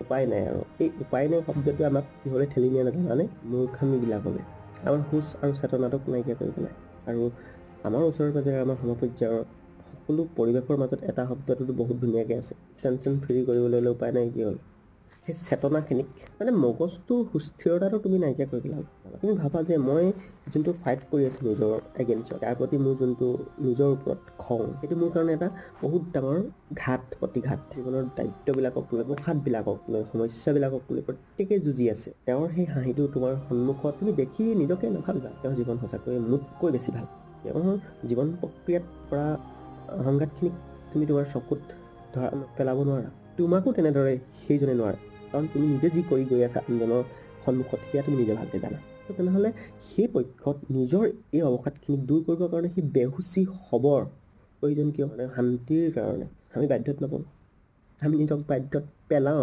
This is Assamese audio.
উপায় নাই আৰু এই উপায় নাই শব্দটোৱে আমাক কিহলৈ ঠেলি নিয়ে নাজানে মূৰ্খামিবিলাকলৈ আমাৰ হুঁচ আৰু চেতনাটোক নাইকিয়া কৰি পেলাই আৰু আমাৰ ওচৰে পাজৰে আমাৰ সমপৰ্যায়ৰ সকলো পৰিৱেশৰ মাজত এটা শব্দটোতো বহুত ধুনীয়াকৈ আছে টেনশ্যন ফ্ৰী কৰিবলৈ হ'লে উপায় নাই কি হ'ল সেই চেতনাখিনিক মানে মগজটোৰ সুস্থিৰতাটো তুমি নাইকিয়া কৰি পেলাবা তুমি ভাবা যে মই যোনটো ফাইট কৰি আছোঁ নিজৰ এগেইনষ্টত তাৰ প্ৰতি মোৰ যোনটো নিজৰ ওপৰত খং সেইটো মোৰ কাৰণে এটা বহুত ডাঙৰ প্ৰতিঘাত জীৱনৰ দায়িত্ববিলাকক লৈ প্ৰসাদবিলাকক লৈ সমস্যাবিলাকক লৈ প্ৰত্যেকেই যুঁজি আছে তেওঁৰ সেই হাঁহিটো তোমাৰ সন্মুখত তুমি দেখি নিজকে নাভাবিবা তেওঁৰ জীৱন সঁচাকৈ মোতকৈ বেছি ভাল তেওঁৰ জীৱন প্ৰক্ৰিয়াত কৰা সংঘাতখিনিক তুমি তোমাৰ চকুত ধৰা পেলাব নোৱাৰা তোমাকো তেনেদৰে সেইজনে নোৱাৰে কাৰণ তুমি নিজে যি কৰি গৈ আছা আনজনৰ সন্মুখত সেয়া তুমি নিজে ভালকৈ জানা তো তেনেহ'লে সেই পক্ষত নিজৰ এই অৱসাদখিনিক দূৰ কৰিবৰ কাৰণে সেই বেহুচি হ'বৰ প্ৰয়োজন কিয় মানে শান্তিৰ কাৰণে আমি বাধ্যত নাপাওঁ আমি নিজক বাধ্যত পেলাওঁ